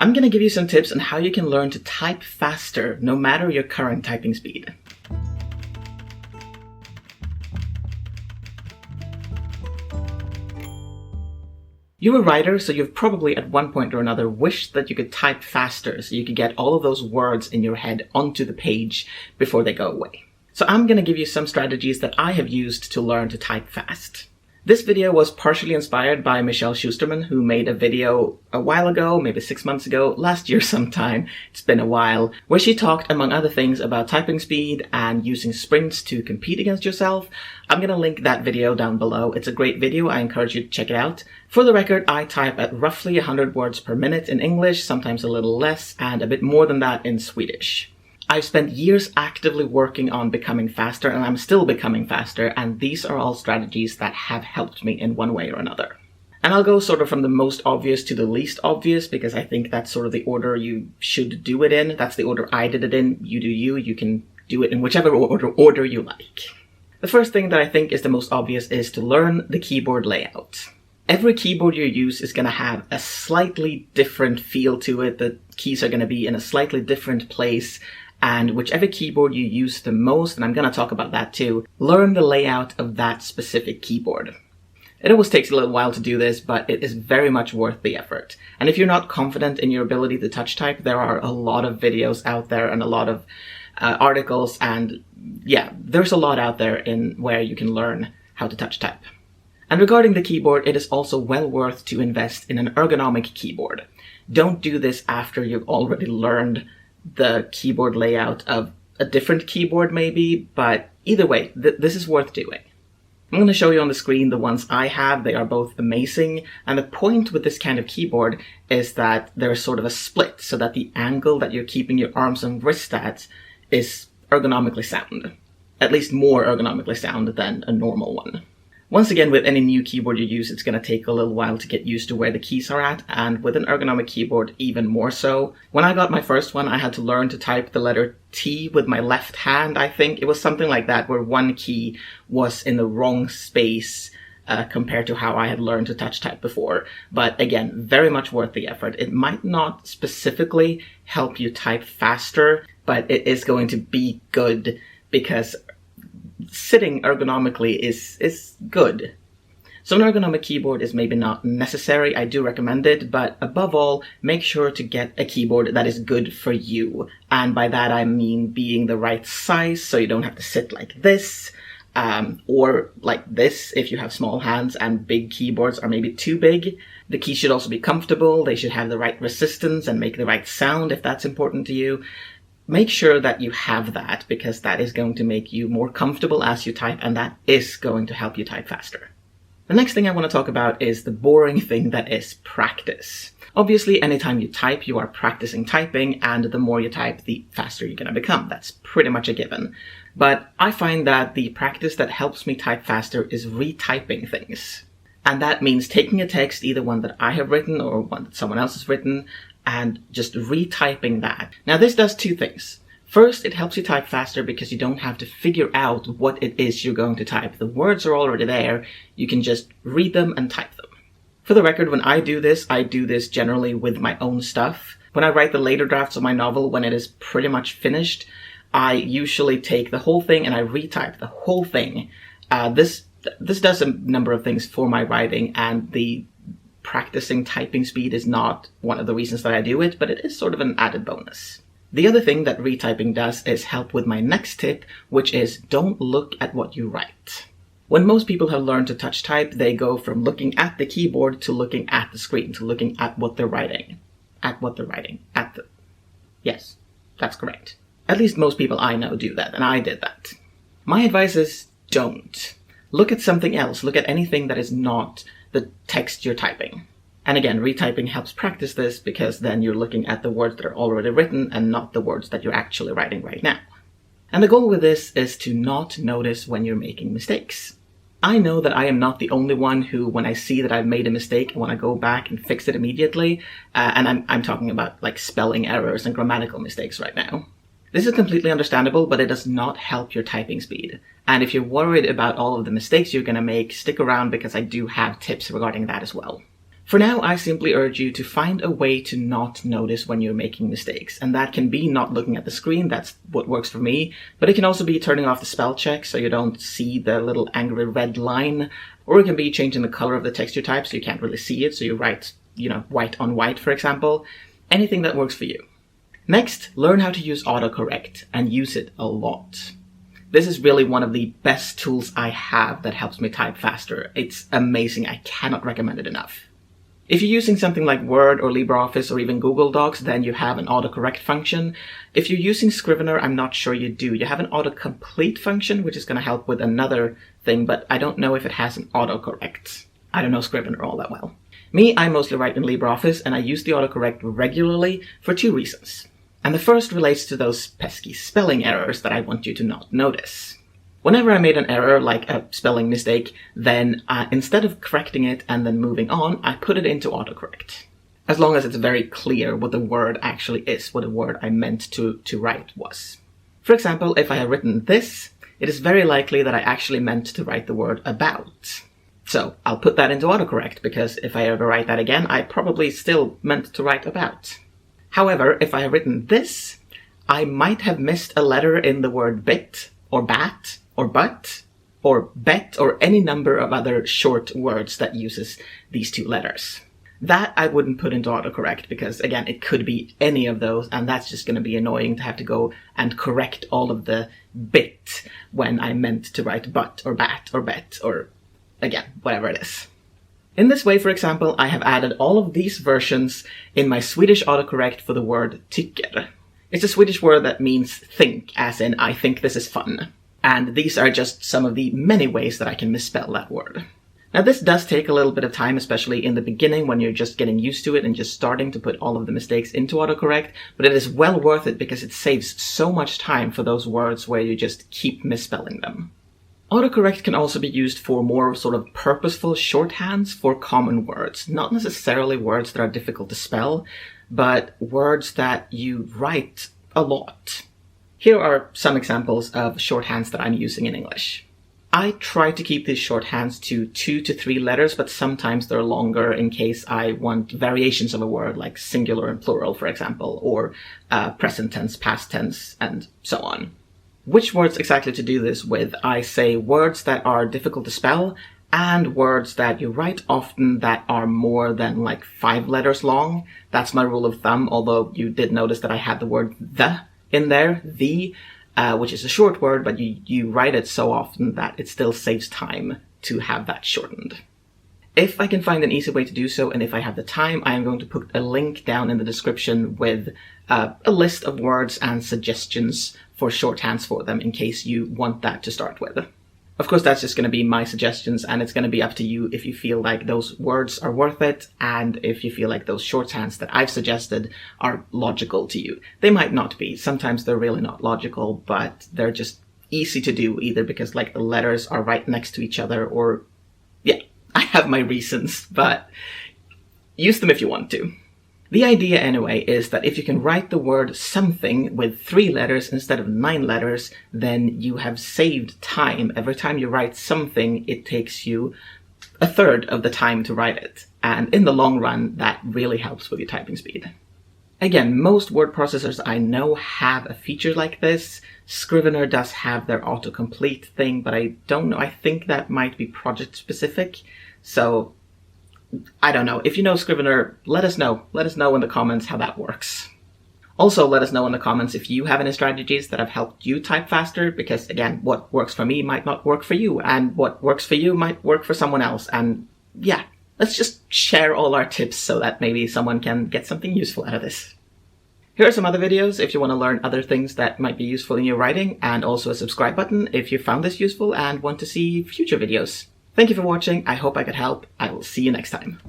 I'm going to give you some tips on how you can learn to type faster no matter your current typing speed. You're a writer, so you've probably at one point or another wished that you could type faster so you could get all of those words in your head onto the page before they go away. So I'm going to give you some strategies that I have used to learn to type fast. This video was partially inspired by Michelle Schusterman, who made a video a while ago, maybe 6 months ago, last year sometime, it's been a while, where she talked, among other things, about typing speed and using sprints to compete against yourself. I'm going to link that video down below. It's a great video. I encourage you to check it out. For the record, I type at roughly 100 words per minute in English, sometimes a little less, and a bit more than that in Swedish. I've spent years actively working on becoming faster, and I'm still becoming faster, and these are all strategies that have helped me in one way or another. And I'll go sort of from the most obvious to the least obvious, because I think that's sort of the order you should do it in. That's the order I did it in. You do you. You can do it in whichever order you like. The first thing that I think is the most obvious is to learn the keyboard layout. Every keyboard you use is going to have a slightly different feel to it. The keys are going to be in a slightly different place. And whichever keyboard you use the most, and I'm going to talk about that too, learn the layout of that specific keyboard. It always takes a little while to do this, but it is very much worth the effort. And if you're not confident in your ability to touch type, there are a lot of videos out there and a lot of articles, and yeah, there's a lot out there in where you can learn how to touch type. And regarding the keyboard, it is also well worth to invest in an ergonomic keyboard. Don't do this after you've already learned the keyboard layout of a different keyboard maybe, but either way, this is worth doing. I'm going to show you on the screen the ones I have. They are both amazing, and the point with this kind of keyboard is that there is sort of a split so that the angle that you're keeping your arms and wrists at is ergonomically sound. At least more ergonomically sound than a normal one. Once again, with any new keyboard you use, it's going to take a little while to get used to where the keys are at, and with an ergonomic keyboard, even more so. When I got my first one, I had to learn to type the letter T with my left hand, I think. It was something like that, where one key was in the wrong space compared to how I had learned to touch type before. But again, very much worth the effort. It might not specifically help you type faster, but it is going to be good because sitting ergonomically is good. So an ergonomic keyboard is maybe not necessary. I do recommend it, but above all, make sure to get a keyboard that is good for you. And by that I mean being the right size, so you don't have to sit like this, or like this if you have small hands and big keyboards are maybe too big. The keys should also be comfortable. They should have the right resistance and make the right sound if that's important to you. Make sure that you have that, because that is going to make you more comfortable as you type, and that is going to help you type faster. The next thing I want to talk about is the boring thing that is practice. Obviously, anytime you type, you are practicing typing, and the more you type, the faster you're going to become. That's pretty much a given. But I find that the practice that helps me type faster is retyping things. And that means taking a text, either one that I have written or one that someone else has written, and just retyping that. Now this does two things. First, it helps you type faster because you don't have to figure out what it is you're going to type. The words are already there. You can just read them and type them. For the record, when I do this generally with my own stuff. When I write the later drafts of my novel, when it is pretty much finished, I usually take the whole thing and I retype the whole thing. This does a number of things for my writing, and the practicing typing speed is not one of the reasons that I do it, but it is sort of an added bonus. The other thing that retyping does is help with my next tip, which is don't look at what you write. When most people have learned to touch type, they go from looking at the keyboard to looking at the screen, to looking at what they're writing. Yes, that's correct. At least most people I know do that, and I did that. My advice is don't. Look at something else. Look at anything that is not the text you're typing. And again, retyping helps practice this, because then you're looking at the words that are already written and not the words that you're actually writing right now. And the goal with this is to not notice when you're making mistakes. I know that I am not the only one who, when I see that I've made a mistake, I want to go back and fix it immediately. And I'm talking about like spelling errors and grammatical mistakes right now. This is completely understandable, but it does not help your typing speed. And if you're worried about all of the mistakes you're going to make, stick around, because I do have tips regarding that as well. For now, I simply urge you to find a way to not notice when you're making mistakes. And that can be not looking at the screen, that's what works for me. But it can also be turning off the spell check so you don't see the little angry red line. Or it can be changing the color of the texture type so you can't really see it, so you write, white on white, for example. Anything that works for you. Next, learn how to use autocorrect and use it a lot. This is really one of the best tools I have that helps me type faster. It's amazing, I cannot recommend it enough. If you're using something like Word or LibreOffice or even Google Docs, then you have an autocorrect function. If you're using Scrivener, I'm not sure you do. You have an autocomplete function, which is going to help with another thing, but I don't know if it has an autocorrect. I don't know Scrivener all that well. Me, I mostly write in LibreOffice, and I use the autocorrect regularly for 2 reasons. And the first relates to those pesky spelling errors that I want you to not notice. Whenever I made an error, like a spelling mistake, then instead of correcting it and then moving on, I put it into autocorrect. As long as it's very clear what the word actually is, what the word I meant to write was. For example, if I have written this, it is very likely that I actually meant to write the word about. So I'll put that into autocorrect, because if I ever write that again, I probably still meant to write about. However, if I have written this, I might have missed a letter in the word bit, or bat, or but, or bet, or any number of other short words that uses these 2 letters. That I wouldn't put into autocorrect because, again, it could be any of those, and that's just going to be annoying to have to go and correct all of the bit when I meant to write but, or bat, or bet, or, again, whatever it is. In this way, for example, I have added all of these versions in my Swedish autocorrect for the word tycker. It's a Swedish word that means think, as in I think this is fun. And these are just some of the many ways that I can misspell that word. Now this does take a little bit of time, especially in the beginning when you're just getting used to it and just starting to put all of the mistakes into autocorrect, but it is well worth it because it saves so much time for those words where you just keep misspelling them. Autocorrect can also be used for more sort of purposeful shorthands for common words, not necessarily words that are difficult to spell, but words that you write a lot. Here are some examples of shorthands that I'm using in English. I try to keep these shorthands to 2 to 3 letters, but sometimes they're longer in case I want variations of a word, like singular and plural, for example, or present tense, past tense, and so on. Which words exactly to do this with? I say words that are difficult to spell, and words that you write often that are more than like 5 letters long. That's my rule of thumb, although you did notice that I had the word the in there, the, which is a short word, but you write it so often that it still saves time to have that shortened. If I can find an easy way to do so, and if I have the time, I am going to put a link down in the description with a list of words and suggestions for shorthands for them in case you want that to start with. Of course, that's just going to be my suggestions, and it's going to be up to you if you feel like those words are worth it, and if you feel like those shorthands that I've suggested are logical to you. They might not be. Sometimes they're really not logical, but they're just easy to do, either because like the letters are right next to each other, or yeah, I have my reasons, but use them if you want to. The idea, anyway, is that if you can write the word something with 3 letters instead of 9 letters, then you have saved time. Every time you write something, it takes you a third of the time to write it. And in the long run, that really helps with your typing speed. Again, most word processors I know have a feature like this. Scrivener does have their autocomplete thing, but I don't know. I think that might be project specific. So I don't know. If you know Scrivener, let us know. Let us know in the comments how that works. Also, let us know in the comments if you have any strategies that have helped you type faster, because again, what works for me might not work for you, and what works for you might work for someone else. And yeah, let's just share all our tips so that maybe someone can get something useful out of this. Here are some other videos if you want to learn other things that might be useful in your writing, and also a subscribe button if you found this useful and want to see future videos. Thank you for watching. I hope I could help. I will see you next time.